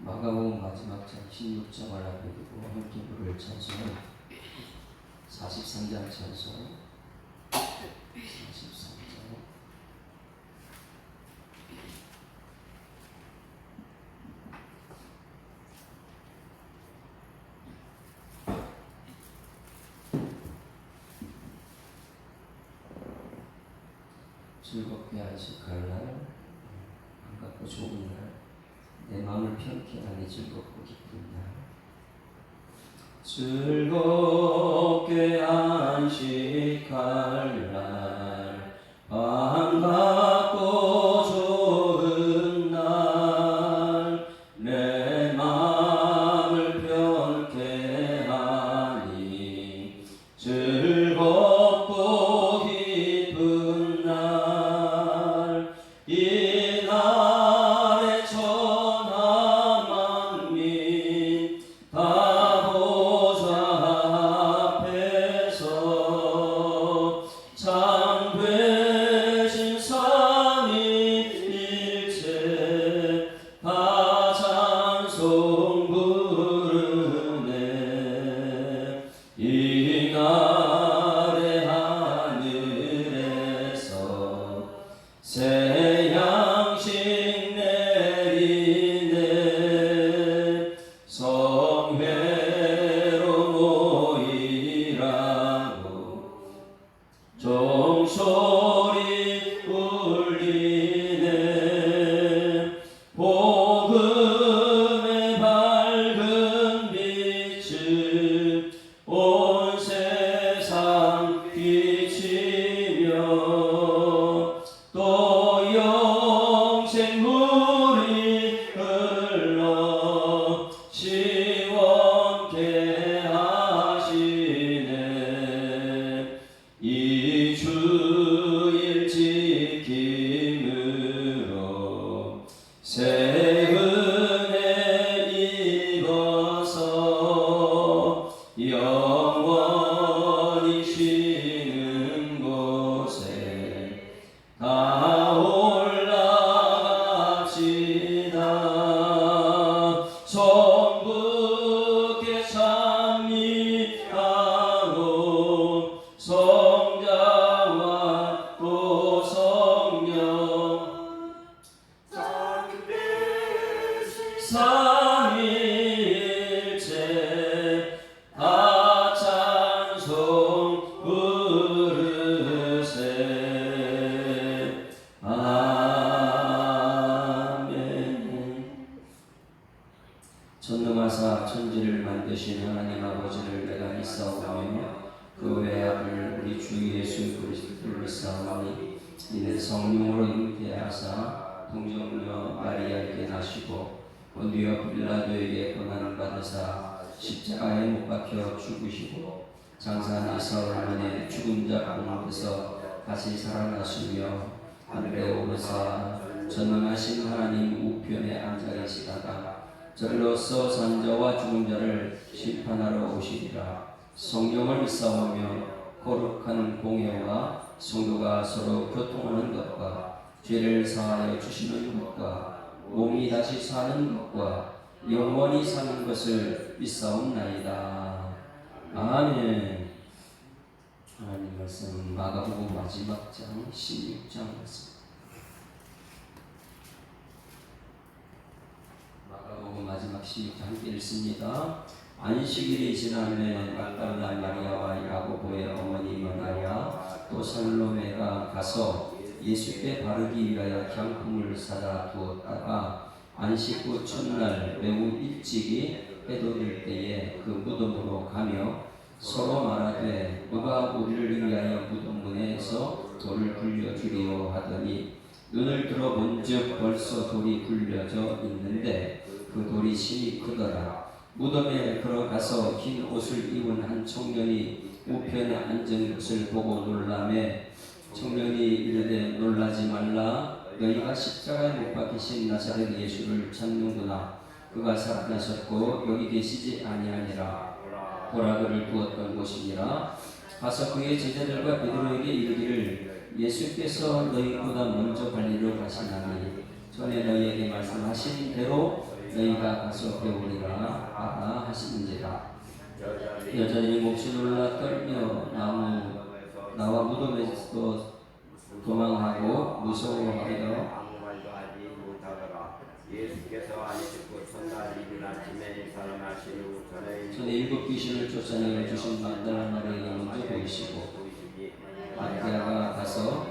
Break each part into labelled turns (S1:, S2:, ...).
S1: 마가복음 마지막 장 16장을 앞에 두고 함께 부를 찬송은 43장 찬송 43장 즐겁게 안식할 날, 반갑고 좋은 날, 내 마음을 편케 하니 즐겁고 기쁜 날. 즐겁게 안식할 날, 반갑고 좋은 날, 내 마음을 편케 하니 즐겁고 기쁜 날. 이 날에 천하 만민 다 보좌 앞에서 참 되신 삼위일체 다 찬송 부르네. 이 날에 하늘에서 새 양식 내리네. 성회로 모이라고 종소리 울리네. 복음의 밝은 빛을 온 세상 비치며 또 영생물이 흘러 시원케 하시네. 이 주일 지킴으로 새 은혜 입어서 영원히 쉬는 곳에 다 올라갑시다. 성부께 찬미하고 성자와 또 성령 삼위일체 다 찬송 부르세. 아멘. 전능하사 천지를 만드신 하나님 아버지를 내가 믿사오며 그 외아들 우리 주 예수 그리스도를 믿사오니 이는 성령으로 잉태하사 동정녀 마리아에게 나시고 본디오 빌라도에게 고난을 받으사 십자가에 못 박혀 죽으시고 장사한 사흘 만에 죽은 자 가운데서 다시 살아나시며 하늘에 오르사 전능하신 하나님 우편에 앉아 계시다가 저리로서 산자와 죽은 자를 심판하러 오시리라. 성경을 믿사오며 거룩한 공예와 성도가 서로 교통하는 것과 죄를 사하여 주시는 것과 몸이 다시 사는 것과 영원히 사는 것을 믿사옵나이다. 아멘. 하나님 말씀 마가복음 마지막 장 16장 말씀. 마가복음 마지막 16장 함께 읽습니다. 안식일이 지나면 막달라 마리아와 야고보의 어머니 마리아 또 살로메가 가서 예수께 바르기 위하여 향품을 사다 두었다가 안식 후 첫날 매우 일찍이 해돋을 때에 그 무덤으로 가며 서로 말하되 누가 우리를 위하여 무덤 문에서 돌을 굴려주리오 하더니 눈을 들어 본즉 벌써 돌이 굴려져 있는데 그 돌이 심히 크더라. 무덤에 들어가서 흰 옷을 입은 한 청년이 우편에 앉은 것을 보고 놀라매 청년이 이르되 놀라지 말라. 너희가 십자가에 못 박히신 나사렛 예수를 찾는구나. 그가 살아나셨고 여기 계시지 아니하니라. 보라그를 두었던 곳이니라. 가서 그의 제자들과 베드로에게 이르기를 예수께서 너희보다 먼저 갈리로 가시나니 전에 너희에게 말씀하신 대로 너희가 가서 배우리라 하라 하시는지라. 여자들이 몹시 놀라 떨며 나와 무덤에서 도망하고 무서워하여
S2: 예수께서 안식구 첫날 이른 아침에 살아나신 후
S1: 전에 7 귀신을 쫓아내어 주신 막달라 마리아에게 먼저 보이시고 마리아가 가서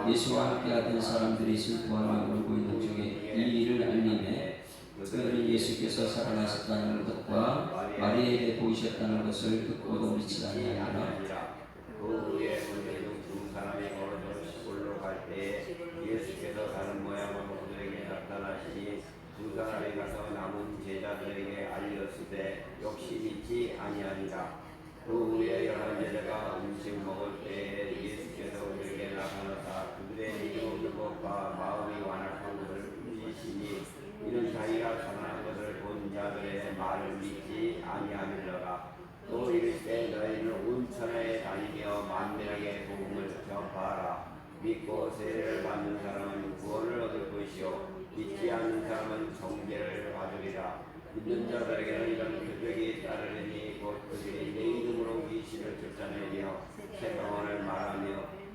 S1: 예수와 함께하던 사람들이 슬퍼하며 울고 있는 중에 이 일을 알림해 그들은 예수께서 살아나셨다는 것과 마리아에게 보이셨다는 것을 듣고도 믿지 아니하니라.
S2: 그 후에 문제중 두 사람이 걸어서 시골로 갈 때에 예수께서 다른 모양으로 그들에게 나타나시니 두 사람이 가서 남은 제자들에게 알렸으되 역시 믿지 아니하니라. 그 후에 11 제자가 음식 먹을 때에 예수께서 그들에게 나타나사 그들의 믿음의 것과 마음이 완악한 것을 꾸짖으시니 이는 자기가 전한 것을 본 자들의 말을 믿지 아니하밀러라. 또 이르시되 너희는 온 천하에 다니며 만민에게 복음을 전파하라. 믿고 세례를 받는 사람은 구원을 얻을 것이요 믿지 않는 사람은 정죄를 받으리라. 믿는 자들에게는 이런 표적이 따르리니 곧 그들이 내 이름으로 귀신을 쫓아내며 새병원을 말하며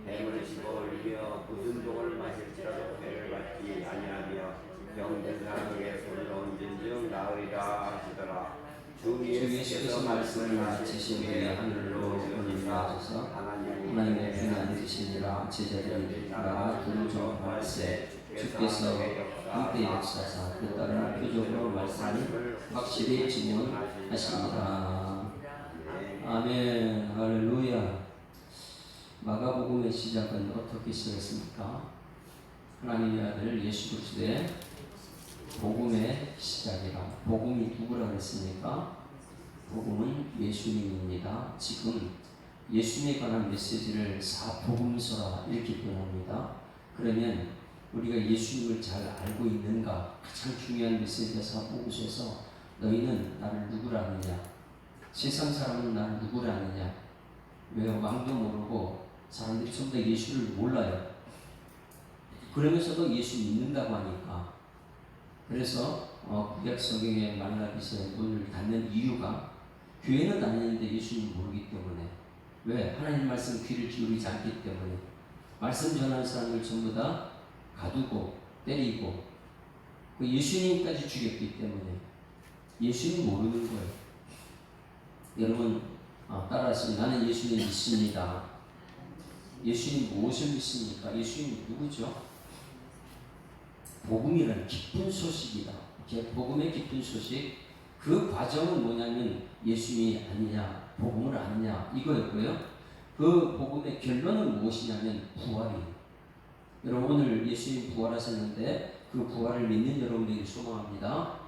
S2: 뱀을 씹어올리며 무슨 독을 마실지라도 해를 받지 아니하며 병든 사람에게 손을 얹은즉 나으리라 하시더라. 주
S1: 예수께서 말씀을 마치신 후에 하늘로 올라가셔서 하나님의 편한 드시니라. 제자들이 나가 두루종할세 주께서 함께 역사사 그 따른 표적으로 말씀을 확실히 증언하십니다. 아멘. 할렐루야. 마가복음의 시작은 어떻게 시작했습니까? 하나님의 아들 예수 그리스도의 복음의 시작이라. 복음이 누구라 그랬습니까? 복음은 예수님입니다. 지금 예수님에 관한 메시지를 사복음서라 이렇게 표현합니다. 그러면 우리가 예수님을 잘 알고 있는가? 가장 중요한 메시지가 사복음서에서 너희는 나를 누구라 하느냐? 세상 사람은 나를 누구라 하느냐? 왜 왕도 모르고 사람들이 전부 다 예수를 몰라요. 그러면서도 예수 믿는다고 하니까. 그래서 구약 성경의 말라기서의 문을 닫는 이유가 교회는 다니는데 예수님 모르기 때문에. 왜? 하나님 말씀 귀를 기울이지 않기 때문에. 말씀 전하는 사람을 전부 다 가두고 때리고 예수님까지 죽였기 때문에 예수님 모르는 거예요. 여러분 따라하시면 나는 예수님 믿습니다. 예수님 무엇을 믿습니까? 예수님 누구죠? 복음이라는 기쁜 소식이다. 복음의 기쁜 소식. 그 과정은 뭐냐면 예수님이 아니냐, 복음을 아느냐 이거였고요. 그 복음의 결론은 무엇이냐면 부활이에요. 여러분 오늘 예수님 부활하셨는데 그 부활을 믿는 여러분에게 소망합니다.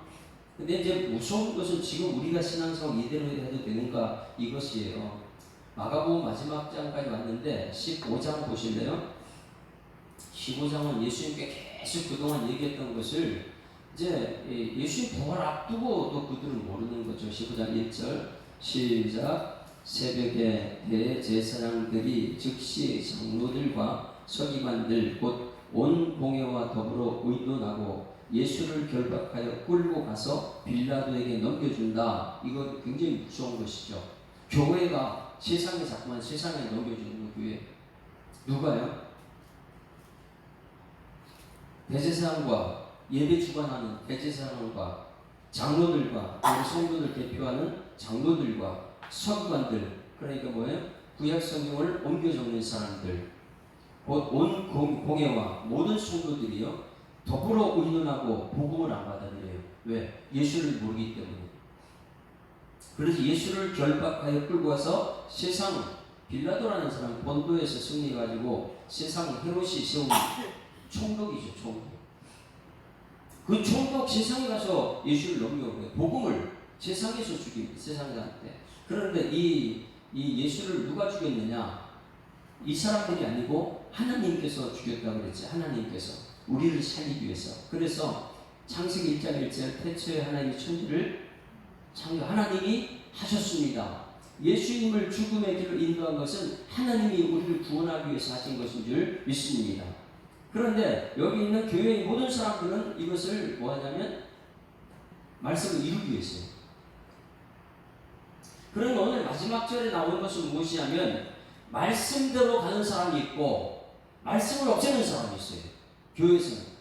S1: 근데 이제 무서운 것은 지금 우리가 신앙생활 이대로 해도 되는가 이것이에요. 마가복음 마지막 장까지 왔는데 15장 보실래요? 15장은 예수님께 계속 그동안 얘기했던 것을 이제 예수님 부활 앞두고 또 그들은 모르는 거죠. 15장 1절 시작. 새벽에 대제사장들이 즉시 장로들과 서기관들 곧 온 공회와 더불어 의논하고 예수를 결박하여 끌고 가서 빌라도에게 넘겨준다. 이거 굉장히 무서운 것이죠. 교회가 세상에 자꾸만 세상에 넘겨주는 교회. 누가요? 대제사장과 예배 주관하는 대제사장과 장로들과 우리 성도들 대표하는 장로들과 서기관들, 그러니까 뭐예요? 구약 성경을 옮겨 적는 사람들, 곧 온 공회와 모든 성도들이요 더불어 의논하고 복음을 안 받아들여요. 왜? 예수를 모르기 때문에. 그래서 예수를 결박하여 끌고 와서 세상 빌라도라는 사람 본도에서 승리해가지고 세상 헤롯이 세운 총독이죠. 총독. 그 총독 세상에 가서 예수를 넘겨오고요. 복음을 세상에서 죽입니다. 세상한테. 그런데 이 예수를 누가 죽였느냐? 이 사람들이 아니고 하나님께서 죽였다고 그랬지. 하나님께서 우리를 살리기 위해서. 그래서 창세기 1장 1절 태초에 하나님이 천지를 창조 하나님이 하셨습니다. 예수님을 죽음의 길로 인도한 것은 하나님이 우리를 구원하기 위해서 하신 것인 줄 믿습니다. 그런데 여기 있는 교회의 모든 사람들은 이것을 뭐하냐면 말씀을 이루기 위해서요. 그러니 오늘 마지막 절에 나오는 것은 무엇이냐면 말씀대로 가는 사람이 있고 말씀을 없애는 사람이 있어요. 교회에서는.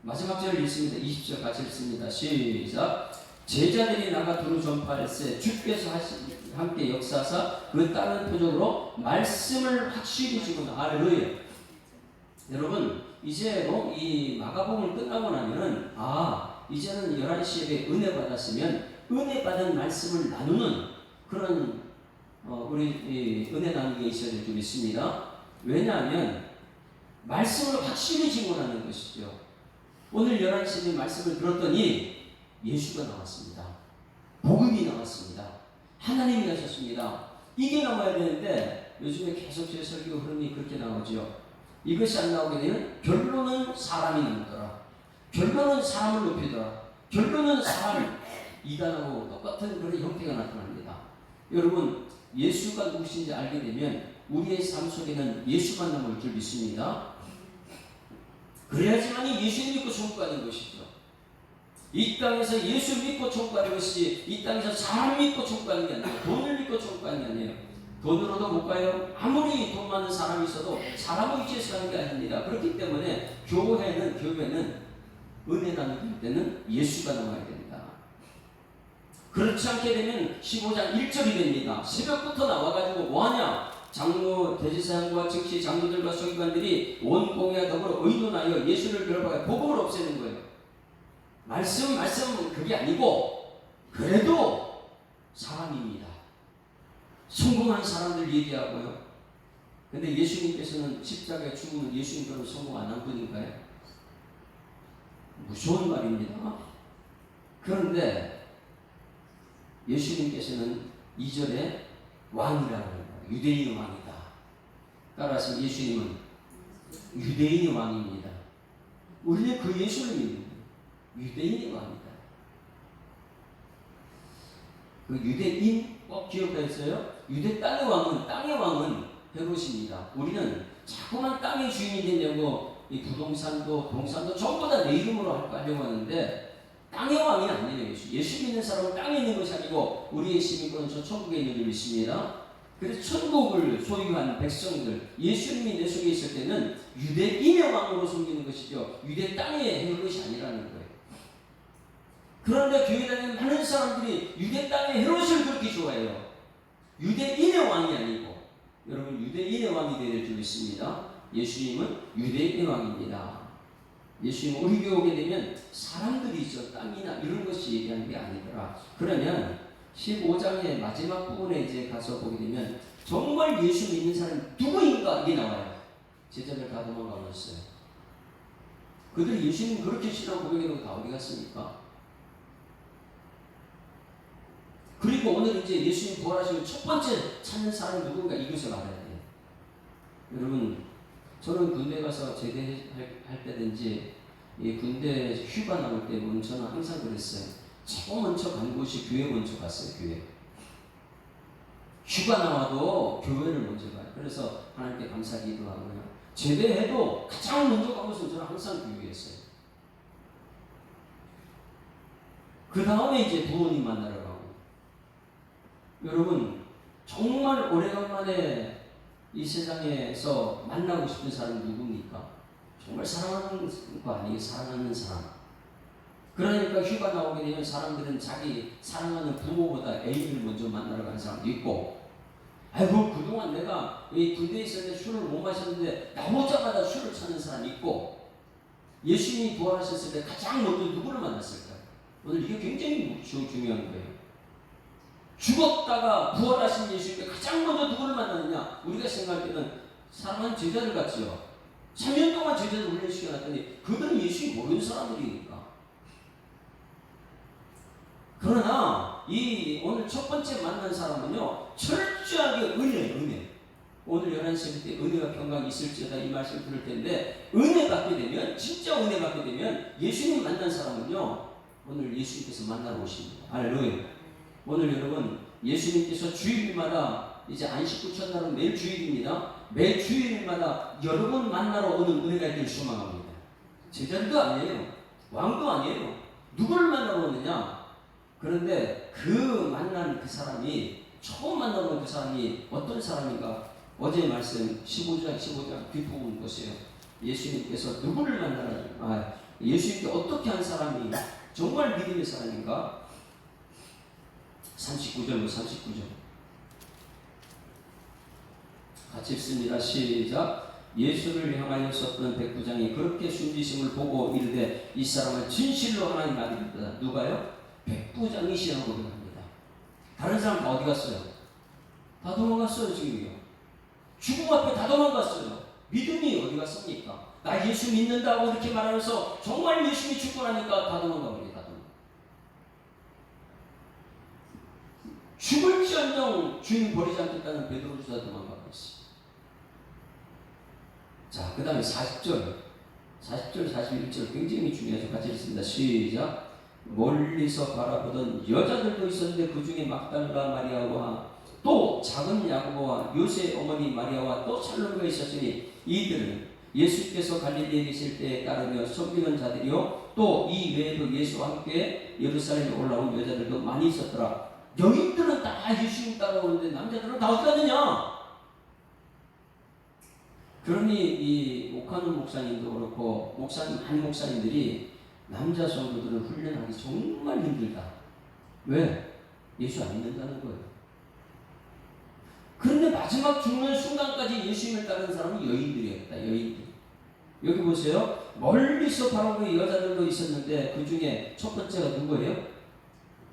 S1: 마지막 절을 읽습니다. 20절 같이 읽습니다. 시작. 제자들이 나가 두루 전파할세 주께서 함께 역사하사 그 다른 표적으로 말씀을 확실히 주고 할렐루야. 여러분 이제 이 마가복음을 끝나고 나면은 이제는 11시 예배 은혜 받았으면 은혜 받은 말씀을 나누는 그런 우리 은혜 나누기가 있어야 될 줄 믿습니다. 왜냐하면 말씀을 확실히 증언하는 것이죠. 오늘 11시에 말씀을 들었더니 예수가 나왔습니다. 복음이 나왔습니다. 하나님이 하셨습니다. 이게 나와야 되는데 요즘에 계속 제 설교 흐름이 그렇게 나오죠. 이것이 안 나오게 되면 결론은 사람이 나오더라. 결론은 사람을 높이더라. 결론은 사람이 이간하고 똑같은 그런 형태가 나타납니다. 여러분 예수가 누구신지 알게 되면 우리의 삶 속에는 예수만 남을 줄 믿습니다. 그래야지만이 예수 믿고 천국 가는 것이죠. 이 땅에서 예수 믿고 천국 가는 것이지 이 땅에서 사람 믿고 천국 가는 게 아니에요. 돈을 믿고 천국 가는 게 아니에요. 돈으로도 못 가요. 아무리 돈 많은 사람이 있어도 사람을 의지해서 가는 게 아닙니다. 그렇기 때문에 교회는 은혜 나눌 때는 예수가 나와야 됩니다. 그렇지 않게 되면 15장 1절이 됩니다. 새벽부터 나와가지고 뭐하냐? 장로, 대제사장과 즉시 장로들과 서기관들이 온 공회와 더불어 의논하여 예수를 결박하여 복음을 없애는 거예요. 말씀은 그게 아니고 그래도 사람입니다. 성공한 사람들 얘기하고요. 근데 예수님께서는 십자가에 죽으면 예수님처럼 성공 안 한 분인가요? 무서운 말입니다. 그런데 예수님께서는 2절에 왕이라고 합니다. 유대인의 왕이다. 따라서 예수님은 유대인의 왕입니다. 우리는 그 예수를 믿는 유대인의 왕이다. 그 유대인 꼭 기억하셨어요? 유대 땅의 왕은 헤롯입니다. 우리는 자꾸만 땅의 주인이 되려고 이 부동산도 동산도 전부 다 내 이름으로 하려고 하는데 땅의 왕이 아니에요. 예수 믿는 사람은 땅에 있는 것이 아니고 우리의 시민권은 저 천국에 있는 줄 믿습니다. 그래서 천국을 소유한 백성들, 예수님이 내 속에 있을 때는 유대인의 왕으로 섬기는 것이죠. 유대 땅에 있는 것이 아니라는 거예요. 그런데 교회 다니는 많은 사람들이 유대 땅의 헤롯을 그렇게 좋아해요. 유대인의 왕이 아니고 여러분 유대인의 왕이 되어야 될 줄 믿습니다. 예수님은 유대인의 왕입니다. 예수님 우리 교회 오게 되면 사람들이 있죠. 땅이나 이런 것이 얘기하는 게 아니더라. 그러면 15장의 마지막 부분에 이제 가서 보게 되면 정말 예수 믿는 사람이 누구인가 이게 나와요. 제자들 다 도망가버렸어요. 그들이 예수님 그렇게 신앙 고백해놓고 다 어디 갔습니까? 그리고 오늘 이제 예수님 부활하시면 첫 번째 찾는 사람이 누군가 이것을 알아야 돼요. 여러분 저는 군대 가서 제대할 때든지 이 군대 휴가 나올 때 보면 저는 항상 그랬어요. 최고 먼저 간 곳이 교회 먼저 갔어요. 교회. 휴가 나와도 교회를 먼저 가요. 그래서 하나님께 감사 기도하고요. 제대해도 가장 먼저 간 곳은 저는 항상 교회였어요. 그 다음에 이제 부모님 만나러 가고. 여러분 정말 오래간만에 이 세상에서 만나고 싶은 사람이 누굽니까? 정말 사랑하는 거 아니에요? 사랑하는 사람. 그러니까 휴가 나오게 되면 사람들은 자기 사랑하는 부모보다 애인을 먼저 만나러 가는 사람도 있고, 아이고 그동안 내가 이 군대에 있을 때 술을 못 마셨는데 나오자마자 술을 찾는 사람이 있고, 예수님이 부활하셨을 때 가장 먼저 누구를 만났을까요? 오늘 이게 굉장히 중요한 거예요. 죽었다가 부활하신 예수님께 가장 먼저 누구를 만났느냐? 우리가 생각할 때는 사랑하는 제자들 같지요. 3년 동안 제자들 훈련시켜놨더니 그들은 예수님 모르는 사람들이니까. 그러나 이 오늘 첫 번째 만난 사람은요 철저하게 은혜. 오늘 11시 때 은혜와 평강이 있을지어다 이 말씀을 들을 텐데, 은혜 받게 되면, 진짜 은혜 받게 되면 예수님 만난 사람은요 오늘 예수님께서 만나러 오십니다. 할렐루야. 오늘 여러분 예수님께서 주일마다 이제 안식구 첫날은 매일 주일입니다. 매 주일마다 여러분 만나러 오는 은혜가 있기를 소망합니다. 제자들도 아니에요. 왕도 아니에요. 누구를 만나러 오느냐? 그런데 그 만난 그 사람이, 처음 만나러 온 그 사람이 어떤 사람인가? 어제 말씀 15장 뒷부분 보세요. 예수님께서 누구를 만나라? 예수님께 어떻게 한 사람이 정말 믿음의 사람인가? 39절. 같이 읽습니다. 시작. 예수를 향하여 섰던 백부장이 그렇게 숨지심을 보고 이르되 이 사람은 진실로 하나님 아들이다. 누가요? 백부장이시라고 고백합니다. 다른 사람 다 어디 갔어요? 다 도망갔어요. 지금요. 죽음 앞에 다 도망갔어요. 믿음이 어디 갔습니까? 나 예수 믿는다고 이렇게 말하면서 정말 예수님이 죽고 나니까 다 도망가버립니다. 죽을지언정 주인 버리지 않겠다는 베드로주사 도망가버렸어요. 자, 그 다음에 40절, 41절 굉장히 중요하죠. 같이 읽습니다. 시작. 멀리서 바라보던 여자들도 있었는데 그 중에 막달라 마리아와 또 작은 야고보와 요새 어머니 마리아와 또 살로메가 있었으니 이들은 예수께서 갈릴리에 계실 때에 따르며 섬기는 자들이요 또 이 외에도 예수와 함께 예루살렘에 올라온 여자들도 많이 있었더라. 여인들은 다 예수님 따라오는데 남자들은 다 어디 갔느냐? 그러니 이 오카노 목사님도 그렇고 한 목사님들이 남자 성도들을 훈련하기 정말 힘들다. 왜? 예수 안 믿는다는 거예요. 그런데 마지막 죽는 순간까지 예수님을 따르는 사람은 여인들이었다. 여인들. 여기 보세요. 멀리서 바라보는 여자들도 있었는데 그 중에 첫 번째가 누구예요?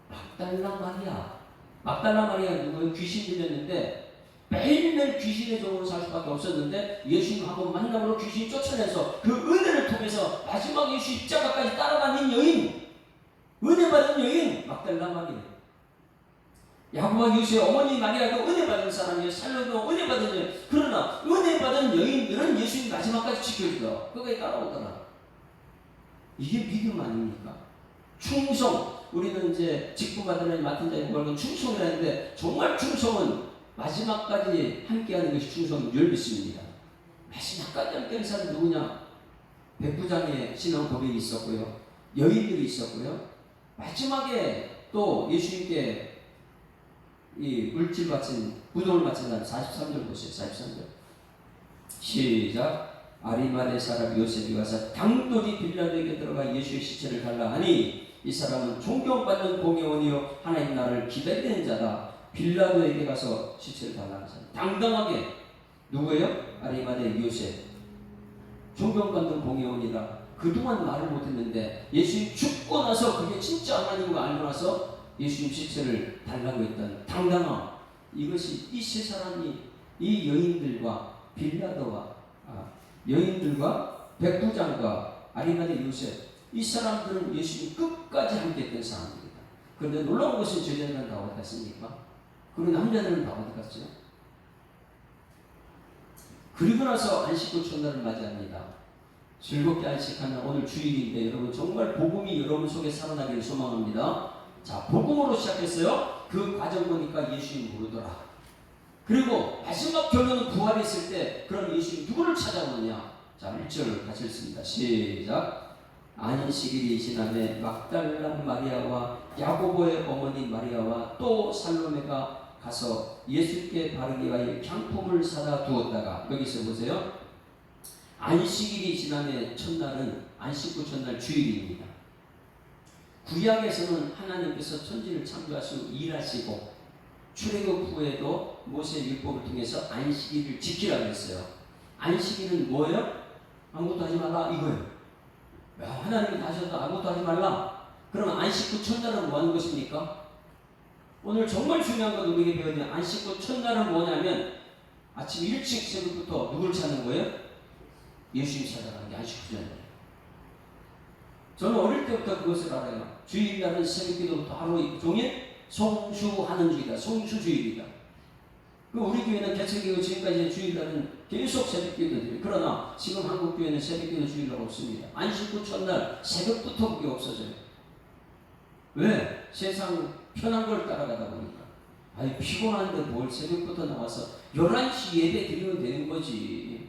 S1: 막달라 마리아. 막달라 마리아가 누구예요? 귀신 들렸는데 매일매일 귀신의 종으로 살 수밖에 없었는데 예수님 한번 만남으로 귀신이 쫓아내서 그 은혜를 통해서 마지막 예수 십자가까지 따라다닌 여인, 은혜 받은 여인 막달라 마리아. 야고보와 요새 어머니 마리아도 은혜 받은 사람이에요. 살로도 은혜 받은 여인. 그러나 은혜 받은 여인들은 예수님 마지막까지 지켜주더라. 거기에 따라오더라. 이게 믿음 아닙니까? 충성. 우리는 이제 직분받으면 맡은 자의 무관한 충성이라는데 정말 충성은 마지막까지 함께하는 것이 충성인 줄 믿습니다. 마지막까지 함께하는 사람이 누구냐? 백부장의 신앙 고백이 있었고요. 여인들이 있었고요. 마지막에 또 예수님께 이 물질 바친, 부동을 바친 사람 43절 보세요. 43절. 시작. 아리마대 사람 요셉이 와서 당돌이 빌라도에게 들어가 예수의 시체를 달라 하니 이 사람은 존경받는 공회원이요 하나님 나라를 기다리는 자다. 빌라도에게 가서 시체를 달라는 사람. 당당하게. 누구예요? 아리마대 요셉. 존경받는 공회원이다. 그동안 말을 못했는데 예수님 죽고 나서 그게 진짜 하나님인 거 알고 나서 예수님 시체를 달라고 했던 당당함. 이것이 이 세 사람이 이 여인들과 여인들과 백부장과 아리마대 요셉, 이 사람들은 예수님 끝까지 함께했던 사람들이다. 그런데 놀라운 것은 저희들은 다 어디 갔습니까? 그리고 남자들은 다 어디 갔죠? 그리고 나서 안식구 첫날을 맞이합니다. 즐겁게 안식하는 오늘 주일인데 여러분 정말 복음이 여러분 속에 살아나기를 소망합니다. 자, 복음으로 시작했어요. 그 과정 보니까 예수님 모르더라. 그리고 마지막 결론은 부활했을 때 그럼 예수님 누구를 찾아오느냐? 자, 1절 같이 읽습니다. 시작. 안식일이 지나매 막달라 마리아와 야고보의 어머니 마리아와 또 살로메가 가서 예수께 바르기 위하여 향품을 사다 두었다가, 여기서 보세요. 안식일이 지나매 첫날은 안식구 첫날 주일입니다. 구약에서는 하나님께서 천지를 창조하시고 일하시고 출애굽 후에도 모세 율법을 통해서 안식일을 지키라고 했어요. 안식일은 뭐예요? 아무것도 하지 말라 이거예요. 하나님이 다셨다 아무것도 하지 말라. 그럼 안식구 첫날은 뭐 하는 것입니까? 오늘 정말 중요한 건 우리에게 배워야 안식구 첫날은 뭐냐면 아침 일찍 새벽부터 누굴 찾는 거예요? 예수님 찾아가는 게 안식구 첫날이에요. 저는 어릴 때부터 그것을 알아요. 주일날은 새벽기도부터 하루 종일 송수하는 주일이다. 송수주일이다. 우리 교회는 개척이고 지금까지 주일날은 계속 새벽기도 드려요. 그러나 지금 한국교회는 새벽기도 주일날 없습니다. 안식구 첫날 새벽부터 그게 없어져요. 왜? 세상 편한 걸 따라가다 보니까. 아니 피곤한데 뭘 새벽부터 나와서 11시 예배 드리면 되는 거지.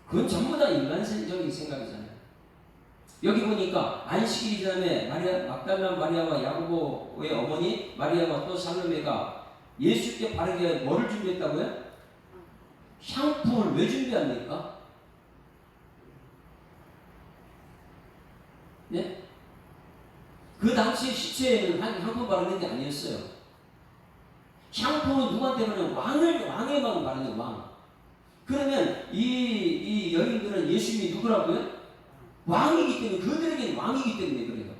S1: 그건 전부 다 인간적인 생각이잖아요. 여기 보니까 안식일이 지남에 마리아 막달라 마리아와 야고보의 어머니 마리아와 또 살로메가 예수께 바르게 위하여 뭐를 준비했다고요? 향품을 왜 준비합니까? 네? 그 당시 시체에는 향품 바르는 게 아니었어요. 향품은 누구한테 바르는 왕에만 바르는 왕. 그러면 이 여인들은 예수님이 누구라고요? 왕이기 때문에, 그들에게는 왕이기 때문에 그래요.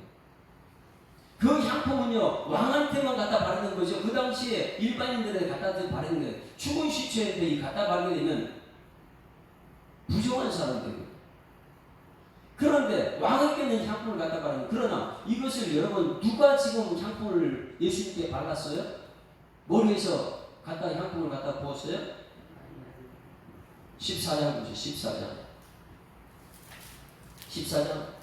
S1: 그 향품은요, 왕한테만 갖다 바르는 거죠. 그 당시에 일반인들에게 갖다 바르는 거예요. 죽은 시체한테 갖다 바르게 되면 부정한 사람들이에요. 그런데 왕에게는 향품을 갖다 바르는, 그러나 이것을 여러분, 누가 지금 향품을 예수님께 발랐어요? 머리에서 향품을 갖다 부었어요? 14장 보세요. 14장.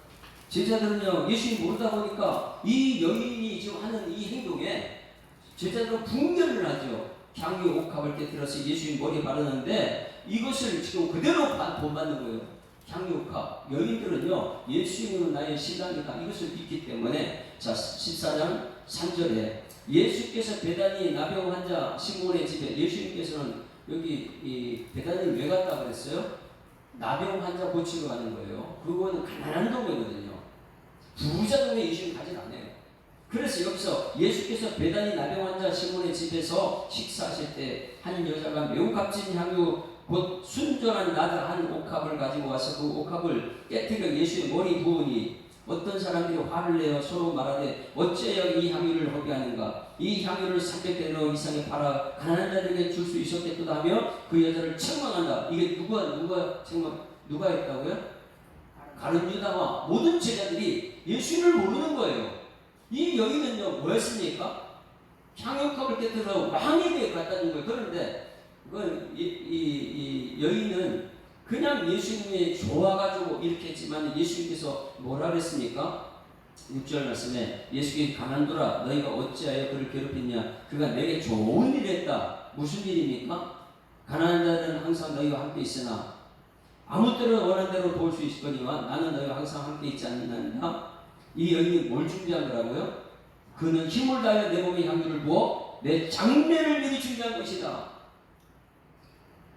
S1: 제자들은요, 예수님 모르다 보니까 이 여인이 지금 하는 이 행동에 제자들은 분별을 하죠. 향유 옥합을 깨뜨려서 예수님 머리에 바르는데 이것을 지금 그대로 본받는 거예요. 향유 옥합. 여인들은요, 예수님은 나의 신랑이다, 이것을 믿기 때문에. 자, 14장 3절에 예수께서 베다니 나병 환자 시몬의 집에, 예수님께서는 여기 이 베다니를 왜 갔다 그랬어요? 나병 환자 고치러 가는 거예요. 그거는 가난한 동네거든요. 부자 동네 예수님 가진 않아요. 그래서 여기서 예수께서 베다니 나병 환자 시몬의 집에서 식사하실 때 한 여자가 매우 값진 향유 곧 순전한 나드 한 옥합을 가지고 와서 그 옥합을 깨뜨려 예수의 머리 부으니 어떤 사람들이 화를 내어 서로 말하되 어찌하여 이 향유를 허비하는가? 이 향유를 300데나리 이상에 팔아 가난한 자들에게 줄 수 있었겠도다 하며 그 여자를 책망한다. 이게 누가 했다고요? 가룟 유다와 모든 제자들이 예수를 모르는 거예요. 이 여인은요, 뭐였습니까? 향유컵을 깨뜨려 왕에게 갖다 준 거예요. 그런데 이 여인은 그냥 예수님이 좋아가지고 이렇게 했지만 예수님께서 뭐라 그랬습니까? 6절 말씀에 예수께서 가난도라 너희가 어찌하여 그를 괴롭혔냐? 그가 내게 좋은 일을 했다. 무슨 일입니까? 가난한 자는 항상 너희와 함께 있으나 아무 때로 원하는 대로 도울 수 있을 거니와 나는 너희와 항상 함께 있지 않느냐? 이 여인이 뭘 준비한 거라고요? 그는 힘을 다하여 내 몸에 향유를 부어 내 장례를 미리 준비한 것이다.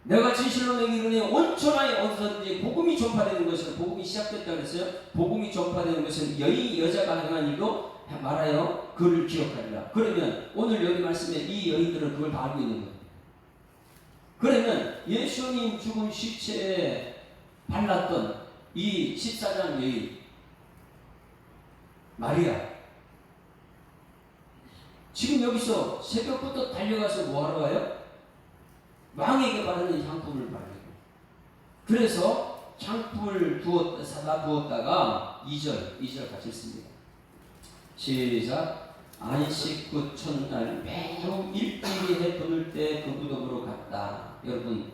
S1: 내가 진실로 너희에게 이르노니 온천하에 어디서든지 복음이 전파되는 것은, 복음이 시작됐다고 했어요. 복음이 전파되는 것은 여자가 행한 일도 말하여 그를 기억하리라. 그러면 오늘 여기 말씀에 이 여인들은 그걸 다 알고 있는 거예요. 그러면 예수님 죽은 시체에 발랐던 이 14장 여인 마리아, 지금 여기서 새벽부터 달려가서 뭐하러 가요? 왕에게 바르는 향품을 바르고. 그래서 향품을 사다 부었다가 2절 같이 읽습니다. 시작. 안식 후 첫날 매우 일찍이 해 돋을 때 그 무덤으로 갔다. 여러분,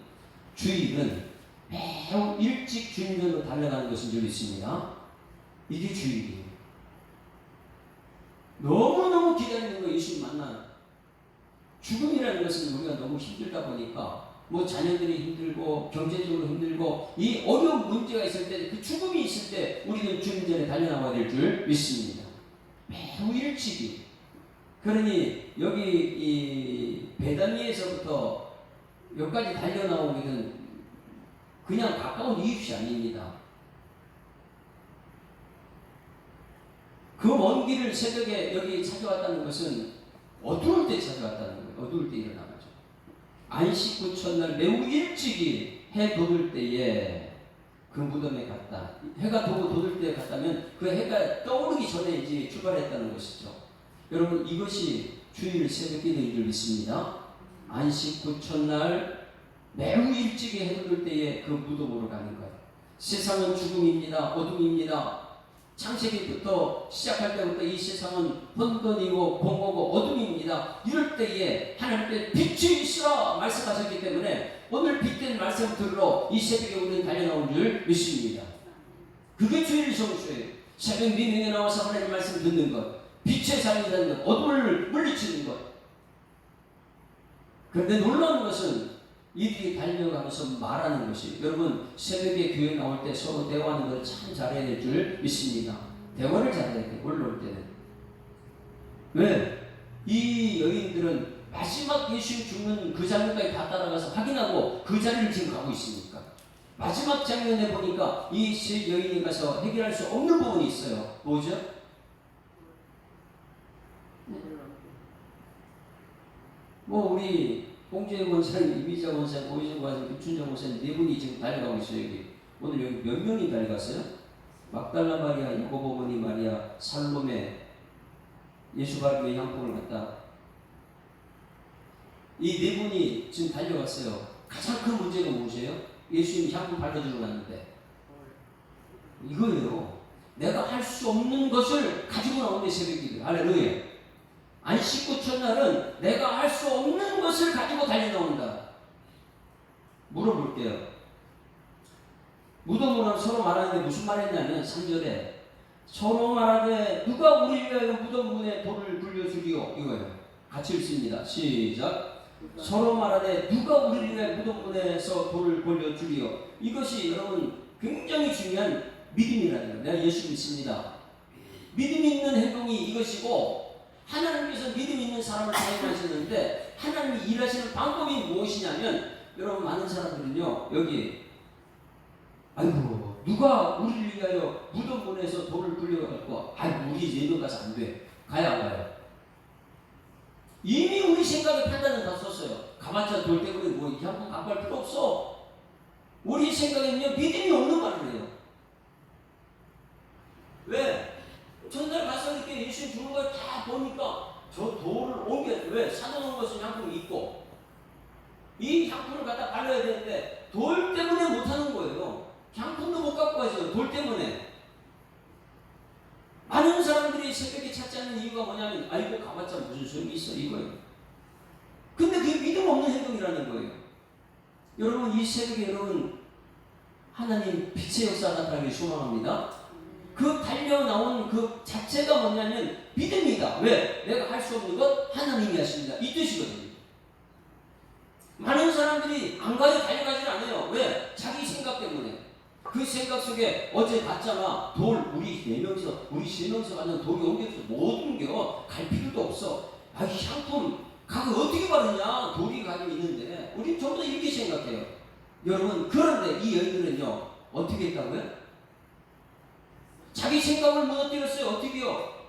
S1: 주일은 매우 일찍 주님으로 달려가는 것인 줄 믿습니다. 이게 주일이에요. 너무너무 기다리는 거, 예수님 만나. 죽음이라는 것은 우리가 너무 힘들다 보니까 뭐 자녀들이 힘들고 경제적으로 힘들고 이 어려운 문제가 있을 때, 그 죽음이 있을 때 우리는 주님 전에 달려나와야 될 줄 믿습니다. 매우 일찍이. 그러니 여기 이 베다니에서부터 여기까지 달려나오기는 그냥 가까운 이웃이 아닙니다. 그 먼 길을 새벽에 여기 찾아왔다는 것은 어두울 때 찾아왔다는 거예요. 어두울 때 일어나가죠. 안식 후 첫날 매우 일찍이 해 돋을 때에 그 무덤에 갔다. 해가 돋을 때에 갔다면 그 해가 떠오르기 전에 이제 출발했다는 것이죠. 여러분, 이것이 주일 새벽 기도인 줄 믿습니다. 안식 후 첫날 매우 일찍이 해 돋을 때에 그 무덤으로 가는 거예요. 세상은 죽음입니다. 어둠입니다. 창세기부터 시작할 때부터 이 세상은 혼돈이고 공허고 어둠입니다. 이럴 때에 하나님께 빛이 있으라 말씀하셨기 때문에 오늘 빛된 말씀 들으러 이 새벽에 우리는 달려나온 줄 믿습니다. 그게 주일 성수예요. 새벽 미명에 나와서 하나님 말씀 듣는 것, 빛의 삶이라는 것, 어둠을 물리치는 것. 그런데 놀라운 것은 이들이 달려가면서 말하는 것이, 여러분 새벽에 교회 나올 때 서로 대화하는 걸 참 잘해야 될 줄 믿습니다. 대화를 잘해야 돼. 올라올 때는. 왜? 이 여인들은 마지막 예수 죽는 그 장면까지 다 따라가서 확인하고 그 자리를 지금 가고 있으니까. 마지막 장면에 보니까 이 세 여인이 가서 해결할 수 없는 부분이 있어요. 뭐죠? 뭐 우리 홍주혜 권사님, 이미자 권사님, 오희정 권사님, 유춘정 권사님 네 분이 지금 달려가고 있어요. 여기 오늘 여기 몇 명이 달려갔어요? 막달라 마리아, 야곱 어머니 마리아, 살로메, 예수 바르게 향품을 갖다 이 네 분이 지금 달려갔어요. 가장 큰 문제가 무엇이에요? 예수님이 향품 발라주러 갔는데 이거예요. 내가 할 수 없는 것을 가지고 나오는 새벽기도. 할렐루야. 안식구 첫날은 내가 할 수 없는 것을 가지고 달려나온다. 물어볼게요. 무덤으로 서로 말하는데 무슨 말 했냐면 3절에 서로 말하되 누가 우리를 위하여 무덤 문에 돌을 굴려주리요. 이거예요. 같이 읽습니다. 시작. 서로 말하되 누가 우리를 위하여 무덤 문에서 돌을 굴려주리요. 이것이 여러분 굉장히 중요한 믿음이라는 거예요. 내가 예수 믿습니다. 믿음 있는 행동이 이것이고, 하나님께서 믿음 있는 사람을 사용하시는데 하나님이 일하시는 방법이 무엇이냐면, 여러분 많은 사람들은요 여기 아이고 누가 우리를 위하여 무덤문에서 돌을 굴려갖고 아이고 우리 예명 가서 안 돼. 가야 안 가요? 이미 우리 생각에 판단은 다 썼어요. 가봤자 돌 때문에 뭐 이 한번 갚을 필요 없어. 우리 생각에는요 믿음이 없는 말을 해요. 왜? 전날 가서 이렇게 예수님 주는 걸 다 보니까 저 돌을 옮겨, 왜? 사놓은 것은 향품이 있고 이 향품을 갖다 발라야 되는데 돌 때문에 못하는 거예요. 향품도 못 갖고 가죠. 돌 때문에. 많은 사람들이 새벽에 찾지 않는 이유가 뭐냐면 아이고 가봤자 무슨 소용이 있어 이거예요. 근데 그게 믿음 없는 행동이라는 거예요. 여러분 이 새벽에 여러분 하나님 빛의 역사 나타나길 소망합니다. 그 달려나온 그 자체가 뭐냐면 믿음이다. 왜? 내가 할 수 없는 것 하나님이 하십니다. 이 뜻이거든요. 많은 사람들이 안 가요. 달려가질 않아요. 왜? 자기 생각 때문에. 그 생각 속에 어제 봤잖아. 돌 우리 4명이서 우리 3명이서 가는 돌이 옮겨서 못 옮겨. 갈 필요도 없어. 아, 향품 각을 어떻게 바르냐. 돌이 가지고 있는데 우리 전부 다 이렇게 생각해요. 여러분 그런데 이 여인들은요 어떻게 했다고요? 자기 생각을 무너뜨렸어요. 어떻게요?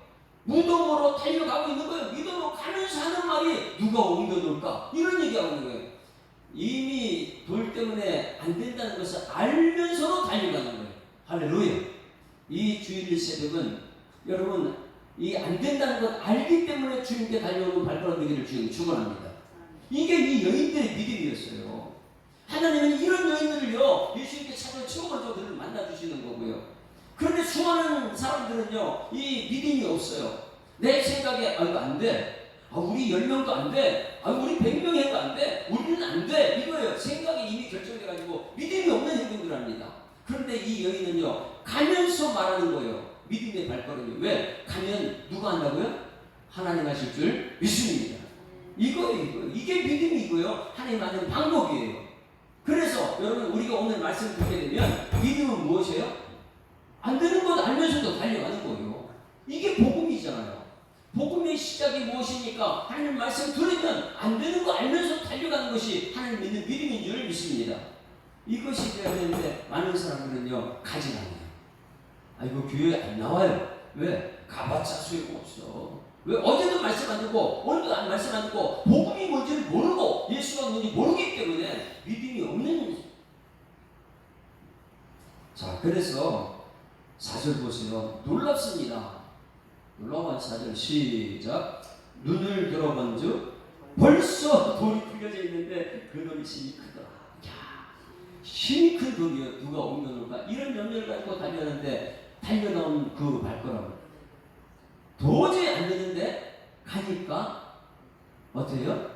S1: 무덤으로 달려가고 있는 거예요. 무덤으로 가면서 하는 말이 누가 옮겨놓을까? 이런 얘기하고 있는 거예요. 이미 돌 때문에 안 된다는 것을 알면서도 달려가는 거예요. 할렐루야. 이 주일 새벽은 여러분 이 안 된다는 것 알기 때문에 주님께 달려오는 발걸음 되기를 주님 축원합니다. 이게 이 여인들의 믿음이었어요. 하나님은 이런 여인들을요 예수님께 찾아 치워버려 그들을 만나주시는 거고요. 그런데 수많은 사람들은요 이 믿음이 없어요. 내 생각에 아 이거 안 돼. 아 우리 10명도 안 돼. 아 우리 100명 해도 안 돼. 우리는 안 돼. 이거예요. 생각이 이미 결정돼가지고 믿음이 없는 행동들을 합니다. 그런데 이 여인은요 가면서 말하는 거예요. 믿음의 발걸음이. 왜? 가면 누가 한다고요? 하나님 하실 줄 믿습니다. 이거예요. 이게 믿음이고요. 하나님 하는 방법이에요. 그래서 여러분 우리가 오늘 말씀 듣게 되면 믿음은 무엇이에요? 안 되는 것 알면서도 달려가는 거예요. 이게 복음이잖아요. 복음의 시작이 무엇입니까? 하나님 말씀 들으면 안 되는 거 알면서 달려가는 것이 하나님 믿는 믿음인 줄 믿습니다. 이것이 되어야 되는데 많은 사람들은요 가지 않아요. 아이고 교회 안 나와요. 왜? 가봤자 소용없어. 왜? 어제도 말씀 안 듣고 오늘도 말씀 안 듣고 복음이 뭔지를 모르고 예수가 뭔지 모르기 때문에 믿음이 없는. 자 그래서 4절 보세요. 놀랍습니다. 놀라운 4절 시작. 눈을 들어본 즉 벌써 돌이 풀려져 있는데 그 돌이 힘이 크더라. 야, 힘이 큰 돌이요. 누가 옮겨놓을까? 이런 염려를 가지고 달려는데 달려나온 그 발걸음 도저히 안 되는데 가니까 어때요?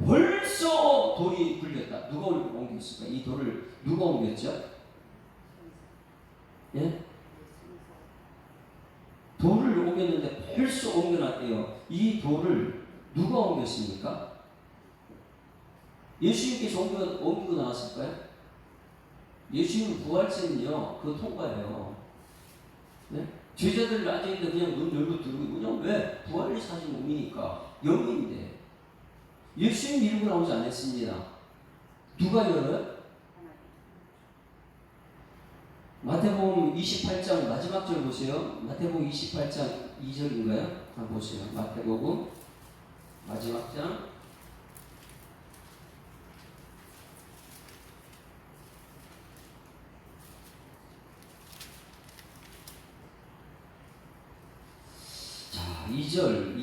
S1: 벌써 돌이 풀렸다. 누가 옮겼을까? 이 돌을 누가 옮겼죠? 예? 돌을 옮겼는데 벌써 옮겨놨대요. 이 돌을 누가 옮겼습니까? 예수님께서 옮기고 나왔을까요? 예수님 부활체는요, 그거 통과해요. 네? 제자들 앉아있는데 그냥 문 열고 들어오고, 그냥 왜? 부활을 사신 몸이니까. 영인데. 예수님 밀고 나오지 않았습니다. 누가 열어요? 마태복음 28장 마지막 절 보세요. 마태복음 28장 2절인가요? 한번 보세요. 마태복음 마지막 장. 자, 2절.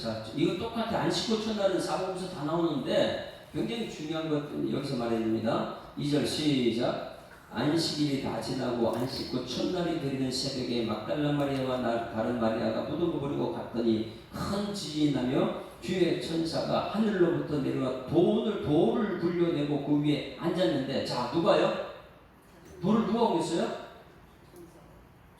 S1: 자, 이거 똑같아. 안식구 첫날은 사복음서 다 나오는데 굉장히 중요한 것은 여기서 말해야 됩니다. 2절 시작. 안식일이 다 지나고 안식구 첫날이 되는 새벽에 막달라 마리아와 다른 마리아가 무덤을 버리고 갔더니 큰 지진이 나며 주의 천사가 하늘로부터 내려와 돌을 굴려내고 그 위에 앉았는데, 자, 누가요? 돌을 누가 옮겼어요?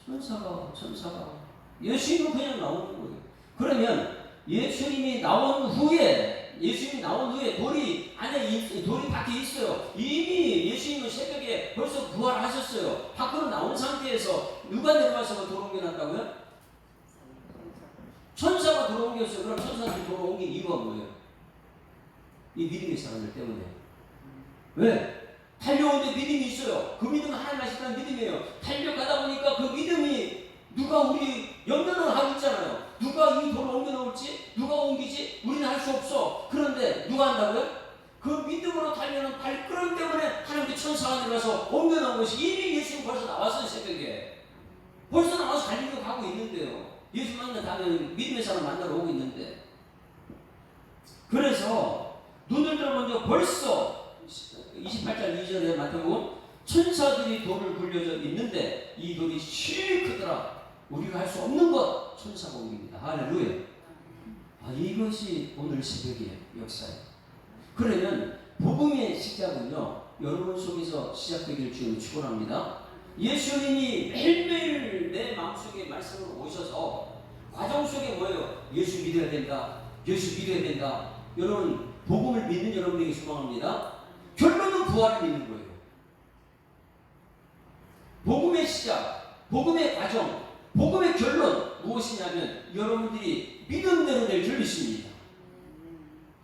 S1: 천사가. 예수님은 그냥 나오는 거예요. 그러면 예수님이 나온 후에 돌이 밖에 있어요. 이미 예수님은 새벽에 벌써 부활하셨어요. 밖으로 나온 상태에서 누가 내려와서 돌 옮겨놨다고요? 천사가 돌 옮겼어요. 그럼 천사한테 돌 옮긴 이유가 뭐예요? 이 믿음의 사람들 때문에. 왜? 달려오는데 믿음이 있어요. 그 믿음은 하나님 하시다는 믿음이에요. 달려가다 보니까 그 믿음이 누가 우리 연결을 하고 있잖아요. 누가 이 돌을 옮겨 놓을지, 누가 옮기지, 우리는 할 수 없어. 그런데 누가 한다고요? 그 믿음으로 달려는 발걸음 때문에 하나님께 천사가 내려와서 옮겨 놓은 것이, 이미 예수님 벌써 나왔어요. 새벽에 벌써 나와서 갈릴리로 가고 있는데요. 예수 다음에 믿음의 사람 만나러 오고 있는데, 그래서 눈을 들어보면 벌써 28장 2절에 마태복음 천사들이 돌을 굴려져 있는데 이 돌이 크더라. 우리가 할 수 없는 것 천사가 옮깁니다. 할렐루야. 이것이 오늘 새벽의 역사예요. 그러면 복음의 시작은요, 여러분 속에서 시작되기를 주님 축원합니다. 예수님이 매일매일 내 마음속에 말씀으로 오셔서 과정 속에 뭐예요? 예수 믿어야 된다. 예수 믿어야 된다. 여러분, 복음을 믿는 여러분에게 소망합니다. 결론은 부활을 믿는 거예요. 복음의 시작, 복음의 과정, 복음의 결론 무엇이냐면 여러분들이 믿음대로 될 줄 믿습니다.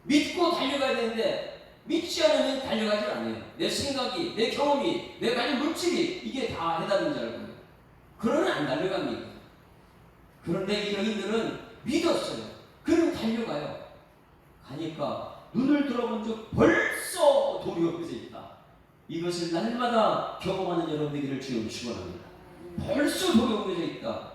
S1: 믿고 달려가야 되는데 믿지 않으면 달려가질 않아요. 내 생각이, 내 경험이, 내 가진 물질이 이게 다 해답인 줄 알고 그러면 안 달려갑니다. 그런데 이 여인들은 믿었어요. 그럼 달려가요. 가니까 눈을 들어본 적 벌써 돌이 엎여져 있다. 이것을 날마다 경험하는 여러분들을 지금 축원합니다. 벌써 돌이 엎여져 있다.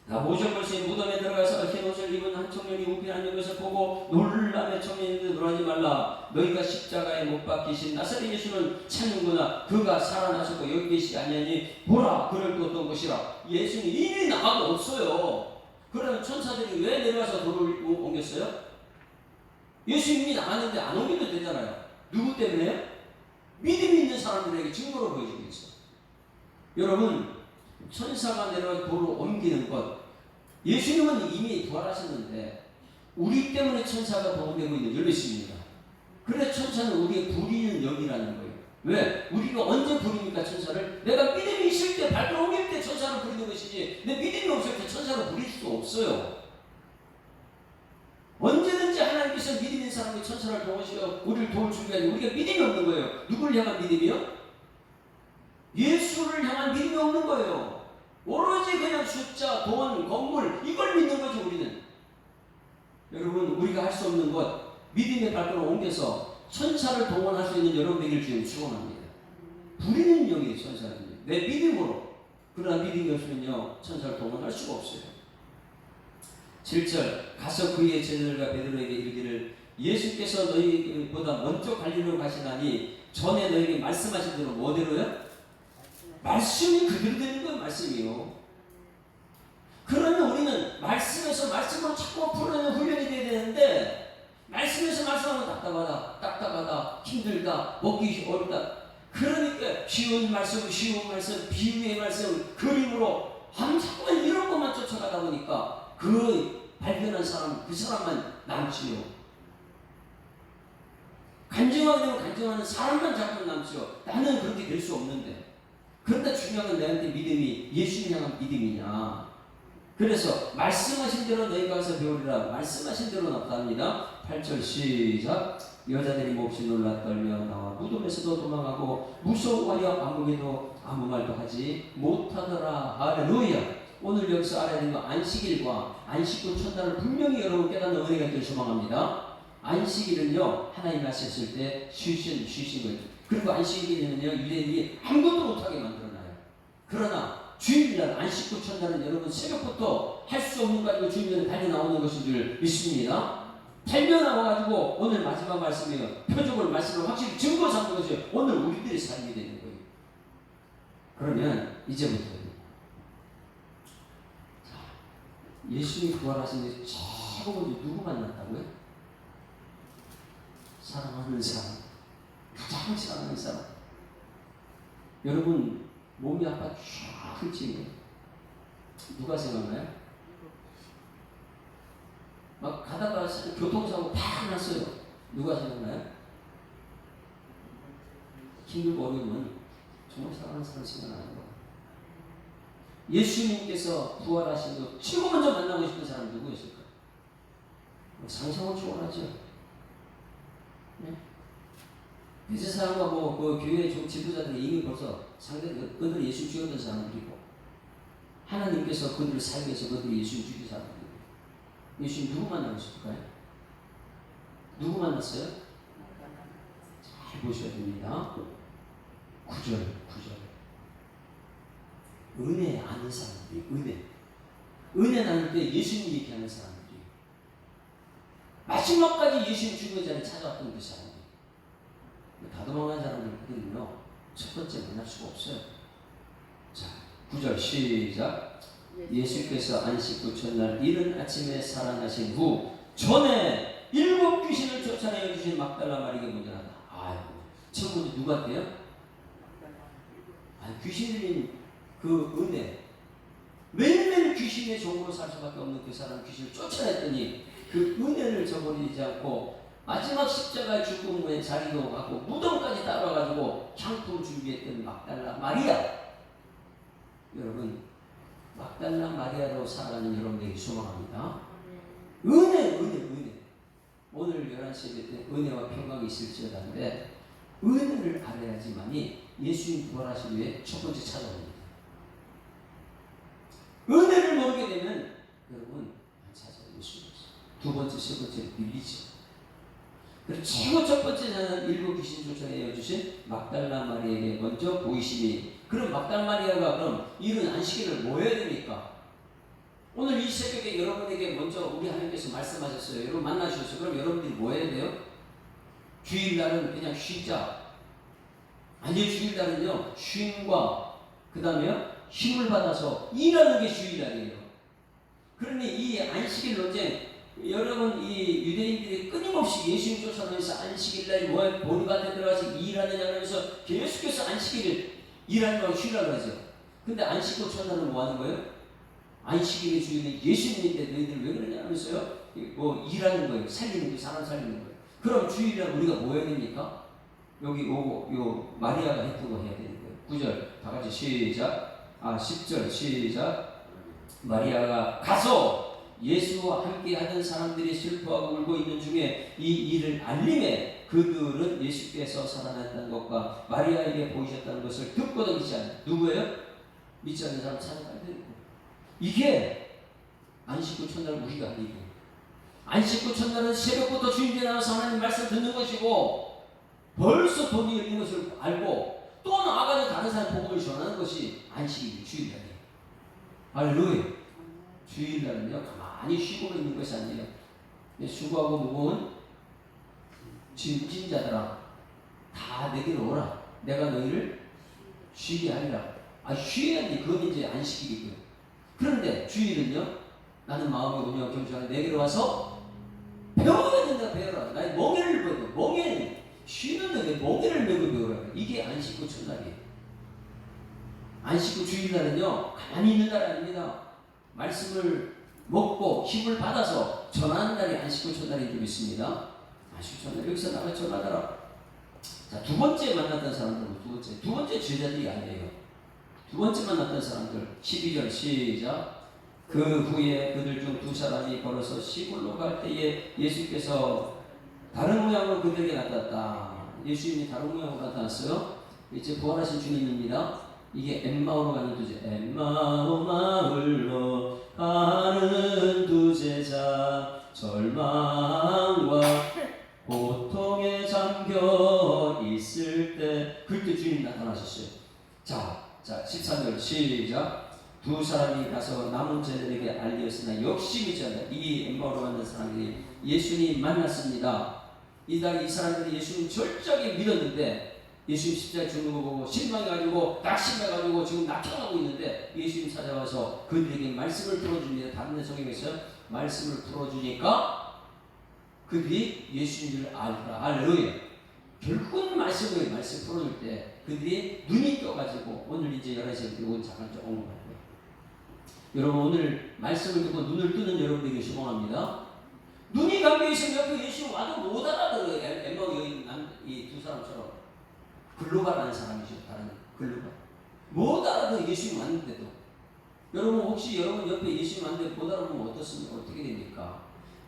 S1: 모셔볼수있는 무덤에 들어가서 흰 옷을 입은 한 청년이 우편한 것을 보고 놀라며 청년인데 놀라지 말라. 너희가 십자가에 못 박히신 나사렛 예수는 찾는구나. 그가 살아나셨고 여기 계시지 아니하니 보라 그를 또 어떤 것이라. 예수는 이미 나가고 없어요. 그러면 천사들이 왜 내려와서 돌을 옮겼어요? 예수님이 나갔는데 안 옮기면 되잖아요. 누구 때문에요? 믿음이 있는 사람들에게 증거로 보여주고 있어요. 여러분, 천사가 내려와 돌을 옮기는 것, 예수님은 이미 부활하셨는데 우리 때문에 천사가 동원되고 있는 줄 믿습니다. 그래서 천사는 우리의 부리는 영이라는 거예요. 왜? 우리가 언제 부립니까 천사를? 내가 믿음이 있을 때 발걸음 옮길 때 천사를 부리는 것이지 내 믿음이 없을 때 천사를 부릴 수 없어요. 언제든지 하나님께서 믿음 있는 사람이 천사를 동원시켜 우리를 도울 준비하니 우리가 믿음이 없는 거예요. 누구를 향한 믿음이요? 예수를 향한 믿음이 없는 거예요. 오로지 그냥 숫자, 돈, 건물 이걸 믿는 거죠. 우리는. 여러분, 우리가 할 수 없는 것 믿음의 발걸음을 옮겨서 천사를 동원할 수 있는 여러분에게 지금 축원합니다. 부리는 영이에요. 천사는 내 믿음으로. 그러나 믿음이 없으면요 천사를 동원할 수가 없어요. 7절 가서 그의 제자들과 베드로에게 이르기를 예수께서 너희보다 먼저 갈릴리로 가시나니 전에 너희에게 말씀하신 대로 뭐대로요? 말씀이 그대로 되는 거예요. 말씀이요. 그러면 우리는 말씀에서 말씀으로 자꾸 풀어내는 훈련이 돼야 되는데 말씀에서 말씀하면 딱딱하다, 힘들다, 먹기 어렵다. 그러니까 쉬운 말씀, 비유의 말씀, 그림으로 자꾸만 이런 것만 쫓아가다 보니까 그 발견한 사람, 그 사람만 남지요. 간증하게 되면 간증하는 사람만 자꾸 남죠. 나는 그렇게 될 수 없는데. 그런데 중요한 건 내한테 믿음이 예수님 향한 믿음이냐. 그래서 말씀하신 대로 너희가 가서 배우리라. 말씀하신 대로는 없답니다. 8절 시작. 여자들이 몹시 놀라 떨며 나와 무덤에서도 도망하고 무서워하여 아무에도 아무 말도 하지 못하더라. 할렐루야. 오늘 여기서 알아야 되는 건 안식일과 안식구 첫날을 분명히 여러분 깨닫는 은혜가 있기를 소망합니다. 안식일은요, 하나님 하셨을 때 쉬신 거예요. 그리고 안식일에는요, 유대인이 아무것도 못하게 만들어놔요. 그러나 주일날 안식구 첫날은 여러분 새벽부터 할 수 없는 거 가지고 주일날에 달려 나오는 것인 줄 믿습니다. 달려 나와가지고 오늘 마지막 말씀이에요. 표적을 말씀을 확실히 증거 삼는 것이 오늘 우리들의 삶이 되는 거예요. 그러면 이제부터 예수님이 부활하신 게 최고 먼저 누구 만났다고요? 사랑하는 사람, 가장 사랑하는 사람. 여러분 몸이 아파 쫙 훑지면 누가 생각나요? 막 가다가 교통사고 팍 났어요. 누가 생각나요? 힘들고 어려우면 정말 사랑하는 사람 생각나는 거예요. 예수님께서 부활하신 거 최고 먼저 만나고 싶은 사람 누구였을까요? 상상을 초월하죠. 네? 이제 사람과 그 교회 지도자들이 이미 벌써 상대적으로 그들이 예수 죽였던 사람들이고 하나님께서 그들을 살기 위해서 그들이 예수 죽인 사람들이고 예수님 누구 만나고 싶을까요? 누구 만났어요? 잘 보셔야 됩니다. 9절 은혜 아는 사람들이 은혜 나눌 때 예수님 얘기하는 사람들이 마지막까지 예수님 죽은 자리에 찾아왔던 그 사람들. 다 도망간 사람들은요 첫 번째 만날 수가 없어요. 자 9절 시작. 예수께서 안식구 첫날 이른 아침에 살아나신 후 전에 7 귀신을 쫓아내어 주신 막달라 마리아가 먼저 나다. 아이고 처음 먼저 누구한테요? 귀신 들린 그 은혜, 매일매일 귀신의 종으로 살 수밖에 없는 그 사람 귀신을 쫓아냈더니 그 은혜를 저버리지 않고 마지막 십자가 죽음의 자리도 가고 무덤까지 따라가지고 향품 준비했던 막달라 마리아. 여러분 막달라 마리아로 살아가는 여러분에게 소망합니다. 은혜. 오늘 11시 예배 때 은혜와 평강이 있을지어다인데 은혜를 알아야지만이 예수님 부활하시기 위해 첫 번째 찾아옵니다. 은혜를 모르게 되면 여러분 안 찾아요. 예수님. 두 번째, 세 번째 밀리죠. 그리고 최고 첫 번째는 7 귀신 쫓아내어 주신 막달라 마리아에게 먼저 보이시니 그럼 막달라 마리아가 그럼 이런 안식일을 뭐 해야 됩니까? 오늘 이 새벽에 여러분에게 먼저 우리 하나님께서 말씀하셨어요. 여러분 만나주셨어요. 그럼 여러분들이 뭐 해야 돼요? 주일날은 그냥 쉬자. 아니요, 주일날은요 쉼과 그 다음에 힘을 받아서 일하는 게 주일날이에요. 그러니 이 안식일 논쟁, 여러분 이 유대인들이 끊임없이 예수님 쫓아내면서 안식일날 뭐에 보리밭에 들어가서 일하느냐 그러면서 계속해서 안식일을 일하는 거하고 쉬라고 하죠. 근데 안식일 첫날은 뭐 하는 거예요? 안식일의 주인은 예수님인데 너희들 왜 그러냐 하면서요 뭐 일하는 거예요. 살리는 거예요. 사람 살리는 거예요. 그럼 주일날 우리가 뭐 해야 됩니까? 여기 오고 요 마리아가 했던 거 해야 되는 거예요. 9절 다 같이 시작. 10절 시작. 마리아가 가서 예수와 함께 하던 사람들이 슬퍼하고 울고 있는 중에 이 일을 알림해 그들은 예수께서 살아났다는 것과 마리아에게 보이셨다는 것을 듣고도 믿지 않아요. 누구예요? 믿지 않는 사람 찾아가야 되는 거예요. 이게 안식구 첫날 우리가 아니고 안식구 첫날은 새벽부터 주님께 나와서 하나님 말씀 듣는 것이고 벌써 돈이 열린 것을 알고 또 나아가는 다른 사람 복음을 전하는 것이 안식일이 주일날이에요. 할렐루야. 주일날은요 가만히 쉬고 있는 것이 아니에요. 수고하고 무거운 짐진 자들아 다 내게로 오라. 내가 너희를 쉬게 하리라. 쉬어야 돼. 그건 이제 안식일이고요. 그런데 주일은요 나는 마음의 온유와 겸손하게 내게로 와서 배워야 된다. 배워라. 나의 멍에를 배워. 멍에는 쉬는 데 멍에를 메고 배우라. 이게 안식구 첫날이에요. 안식구 주일날은요 가만히 있는 날 아닙니다. 말씀을 먹고 힘을 받아서 전하는 날이 안식구 첫날인 줄 믿습니다. 안식구 첫날 여기서 나가 전하더라. 자, 두 번째 만났던 사람들은 두 번째 제자들이 아니에요. 두 번째 만났던 사람들 12절 시작. 그 후에 그들 중 두 사람이 걸어서 시골로 갈 때에 예수께서 다른 모양으로 그들에게 나타났다. 예수님이 다른 모양으로 나타났어요. 이제 부활하신 주님입니다. 이게 엠마오로 가는 두 제자. 엠마오 마을로 가는 두 제자 절망과 고통에 잠겨 있을 때 그때 주님 나타나셨어요. 자 13절 시작. 두 사람이 가서 남은 제자들에게 알리었으나 역시 믿지 않는다. 이 엠마오로 가는 사람들이 예수님 만났습니다. 이 사람들이 예수님 철저하게 믿었는데 예수님 십자가에 죽는 거 보고 실망해가지고 낙심해가지고 지금 낙향하고 있는데 예수님 찾아와서 그들에게 말씀을 풀어줍니다. 다른 데 성경에서 말씀을 풀어주니까 그들이 예수님을 알더라. 할렐루야. 결국은 말씀 풀어줄 때 그들이 눈이 떠가지고 오늘 이제 11시에 이건 잠깐 조금 할게요. 여러분 오늘 말씀을 듣고 눈을 뜨는 여러분에게 소망합니다. 눈이 감겨있으면 그 예수 와도 못 알아들어요. 엠마오 여인 이 두 사람처럼 글로바라는 사람이죠. 다른 글로바 못 알아들어. 예수님 왔는데도. 여러분 혹시 여러분 옆에 예수님 왔는데 못 알아보면 어떻습니까? 어떻게 됩니까?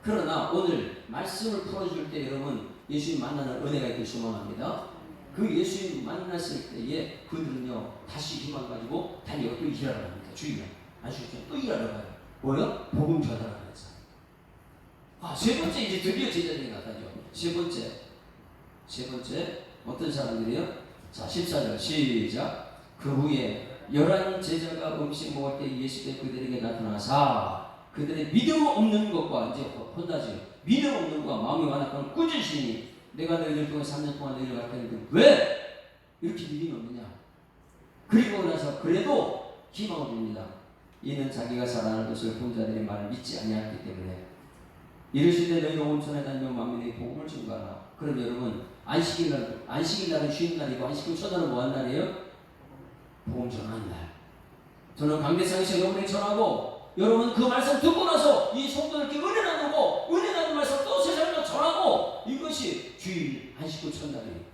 S1: 그러나 오늘 말씀을 풀어줄 때 여러분 예수님 만나는 은혜가 있길 소망합니다. 그 예수님 만났을 때에 그들은요 다시 희망 가지고 달려 또 일하러 갑니다. 주의면 아시겠죠? 또 일하러 가요. 뭐요? 복음 전하라는 사. 세 번째 이제 드디어 제자들이 나타나죠. 세 번째 어떤 사람들이요? 자 14절 시작. 그 후에 11 제자가 음식 먹을 때 예수께서 그들에게 나타나사 그들의 믿음 없는 것과 이제 혼나지. 믿음 없는 것과 마음이 완악한 꾸짖으시니 내가 너희들 동안 3년 동안 너희를 가르쳤는데 왜 이렇게 믿음이 없느냐. 그리고 나서 그래도 희망을 줍니다. 이는 자기가 살아나는 것을 본 자들의 말을 믿지 아니하기 때문에 이르시되 너희는 온천에 다니며 만민에게 복음을 전가하라. 그럼 여러분 안식일날은 쉬는 날이고 안식일 첫날은 뭐한 날이에요? 복음 전하는 날. 저는 강대상에서 여러분에게 전하고 여러분 그 말씀 듣고 나서 이 성도들께 은혜 나누고 은혜 나누는 말씀 또 세상에 전하고 이것이 주일 안식일 첫날이에요.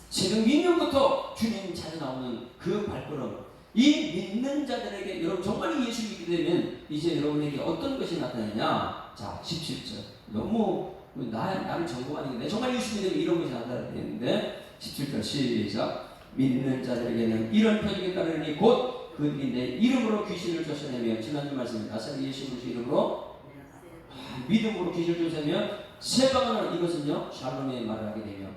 S1: 새벽 민요부터 주님 찾아 나오는 그 발걸음. 이 믿는 자들에게 여러분 정말 예수 믿게 되면 이제 여러분에게 어떤 것이 나타나냐. 자 17절 너무 나를 전공하는 게 정말 예수 믿으면 이런 것이 나타나야 되는데 17절 시작. 믿는 자들에게는 이런 표적이 따르니 곧 그들이 내 이름으로 귀신을 쫓아내며 지난주 말씀에 나사렛 예수 그리스도의 이름으로 믿음으로 귀신을 쫓아내며 새 방언을 이것은요 샬롬의 말을 하게 되며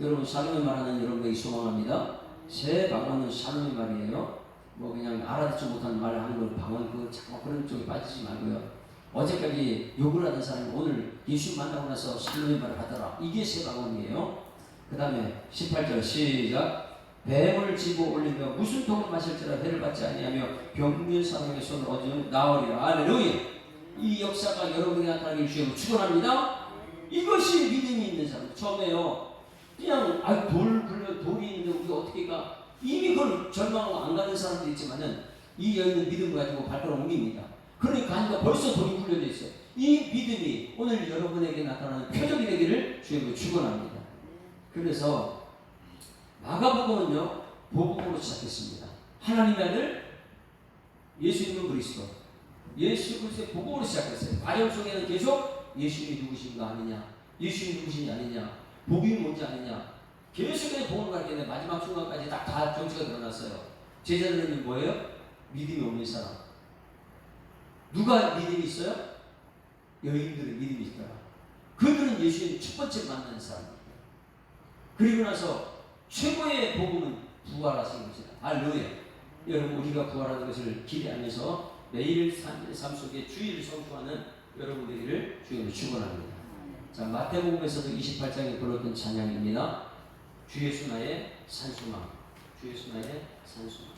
S1: 여러분 샬롬의 말하는 여러분에게 소망합니다. 새 방언은 샬롬의 말이에요. 뭐 그냥 알아듣지 못하는 말을 하는 걸 방언 자꾸 그런 쪽에 빠지지 말고요. 어제까지 욕을 하던 사람이 오늘 예수 만나고 나서 샬롬의 말을 하더라. 이게 새 방언이에요. 그 다음에 18절 시작. 뱀을 집어 올리며 무슨 독을 마실지라 해를 받지 아니하며 병든 사람에게 손을 얹으면 나으리라. 할렐루야. 이 역사가 여러분에게 나타나길 주여 축원합니다. 이것이 믿음이 있는 사람. 처음에요 그냥 돌이 있는데 우리가 어떻게 가. 이미 그걸 절망하고 안 가는 사람도 있지만은 이 여인은 믿음을 가지고 발걸음 옮깁니다. 그러니까 하니까 벌써 돌이 굴려져 있어요. 이 믿음이 오늘 여러분에게 나타나는 표적이 되기를 주님을 축원합니다. 그래서 마가복음은요 복음으로 시작했습니다. 하나님의 아들 예수님은 그리스도. 예수 그리스도의 복음으로 시작했어요. 과정 속에는 계속 예수님이 누구신가 아니냐, 예수님이 누구신지 아니냐, 복음이 뭔지 아니냐, 계속해서 복음을 가르치는데 마지막 순간까지 다 정체가 드러났어요. 제자들은 뭐예요? 믿음이 없는 사람. 누가 믿음이 있어요? 여인들은 믿음이 있더라. 그들은 예수님 첫 번째 만난 사람입니다. 그리고 나서 최고의 복음은 부활하신 것이다. 할렐루야. 여러분 우리가 부활하는 것을 기대하면서 매일 삶 속에 주의를 성취하는 여러분 되기를 주님을 축원합니다. 자 마태복음에서도 28장에 불렀던 찬양입니다. 주 예수 나의 산수망. 주 예수 나의 산수망.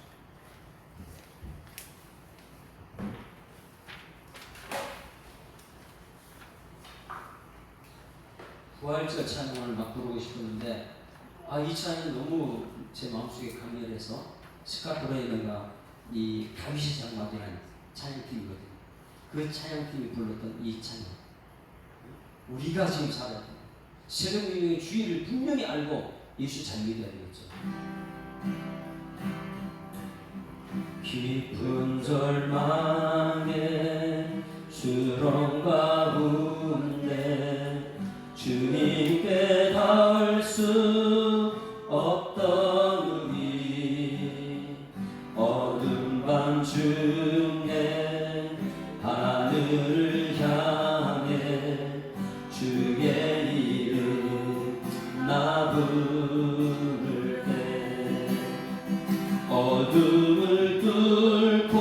S1: 부활절 찬양을 막 부르고 싶었는데 이 찬양은 너무 제 마음속에 강렬해서 스카토레이너가 이 다윗의 장막이라는 찬양팀이거든요. 그 찬양팀이 불렀던 이 찬양 우리가 지금 살아야 돼요. 새벽명령의 주의를 분명히 알고 예수 잘 믿어야 되겠죠. 깊은 절망에 수렁 가운데 주님께 닿을 수 없던 우리 어둠 밤중에 하늘을 향해 주의 이름 나 부를 때 어둠을 뚫고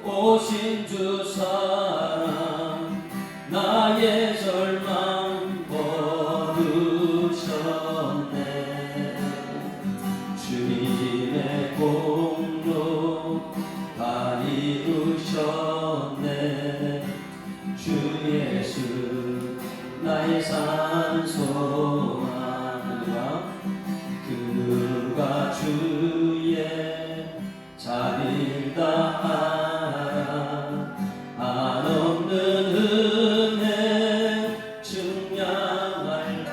S1: 오신 주 사랑 나의 절망 버르셨네. 주님의 공로 다 이루셨네. 주 예수 나의 산소망과 그가 주의 자비를 다하라. 한없는 은혜 증명할까.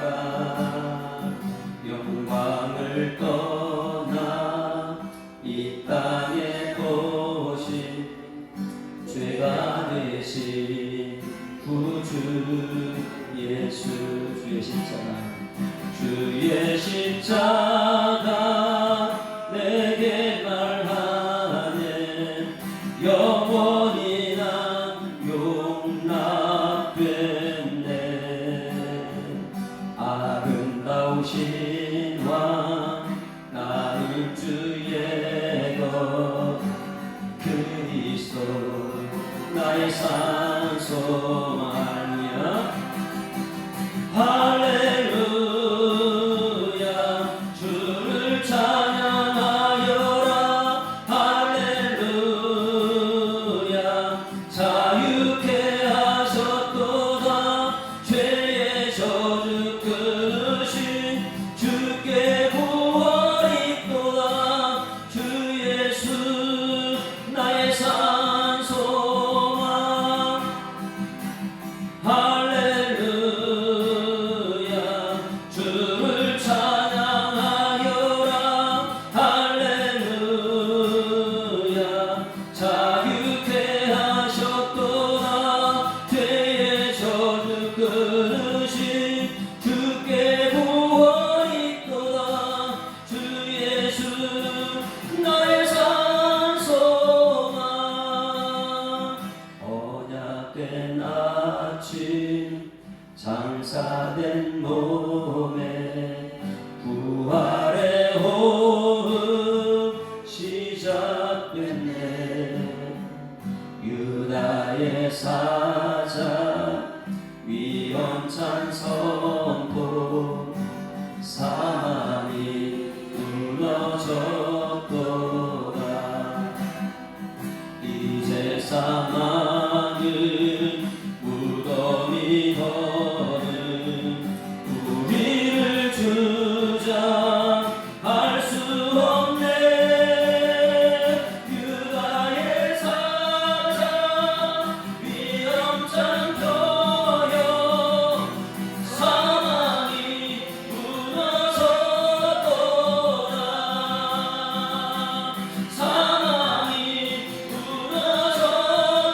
S1: 영광을 떠나 이 땅에 오신 죄가 되신 구주 예수. 주의 십자가 주의 십자가 내게 말하네. 영원히 난 용납됐네. 아름다우신 왕 나는 주의 것 그리스도 나의 산소망이야. 할렐루야 주를 찬양하여라. 할렐루야 자유케 하셨도다. 죄의 저주 끊으신 주께 구원 있도다. 주 예수 나의 산소망. 할렐루야 주를 찬양하여라. 할렐루야 자유케 하셨도다. 죄의 저주 끊으신 주께 구원 있도다. 주 예수 나의 산소망. 언약된 아침 장사된 몸에 부활의 호흡 시작됐네. 유다의 사자 위험찬 선포 사망이 무너졌도다. 이제 사망은 무덤이 더는 우리를 주장할 수 없네. 유다의 사자 위험찬 도요 사망이 무너졌도다. 사망이 무너졌도다.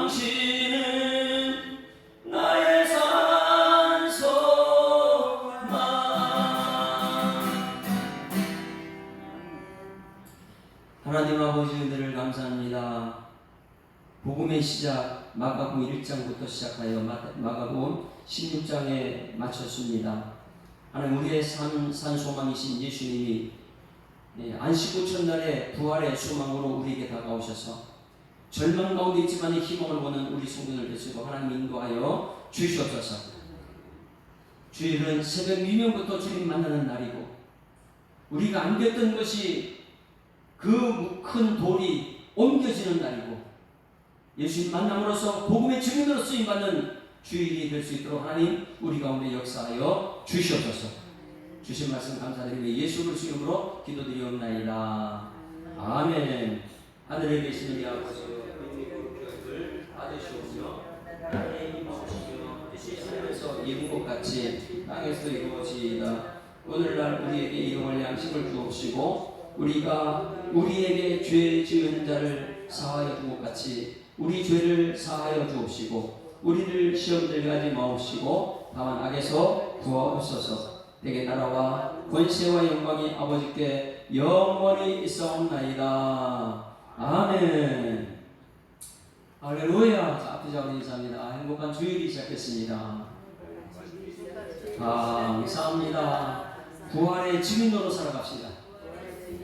S1: 당신은 나의 산소만. 하나님 아버지 은혜를 감사합니다. 복음의 시작 마가복음 1장부터 시작하여 마가복음 16장에 마쳤습니다. 하나님, 우리의 산소망이신 예수님이 안식 후 첫날에 부활의 소망으로 우리에게 다가오셔서 절망 가운데 있지만 희망을 보는 우리 성도들 되시고 하나님 인도하여 주시옵소서. 주일은 새벽 미명부터 주님 만나는 날이고, 우리가 안겼던 것이 그 큰 돌이 옮겨지는 날이고, 예수님 만남으로써 복음의 증인으로 쓰임받는 주일이 될 수 있도록 하나님 우리 가운데 역사하여 주시옵소서. 주신 말씀 감사드리며 예수 그리스도 이름으로 기도드리옵나이다. 아멘. 하늘에 계신 우리 아버지여, 이름을 받으시오며 나라의 임하시며 뜻이 하늘에서 이룬 것 같이 땅에서 이루어지이다. 오늘날 우리에게 일용할 양식을 주옵시고, 우리가 우리에게 죄 지은 자를 사하여 준 것 같이 우리 죄를 사하여 주옵시고, 우리를 시험 들게 하지 마옵시고 다만 악에서 구하옵소서. 내게 나라와 권세와 영광이 아버지께 영원히 있사옵나이다. 아멘. 할렐루야. 자, 앞에 자리 인사합니다. 행복한 주일이 시작했습니다. 감사합니다. 부활의 증인으로 살아갑시다.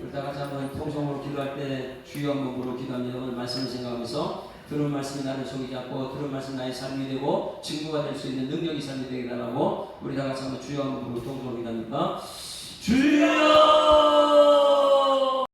S1: 우리 다 같이 한번 통성으로 기도할 때 주여 한번 부르고 기도합니다. 오늘 말씀을 생각하면서 들은 말씀이 나를 속이지 않고 들은 말씀이 나의 삶이 되고 증거가 될 수 있는 능력이 삶이 되게 달라고 우리 다 같이 한번 주여 한번 부르고 통성으로 기도합니다. 주여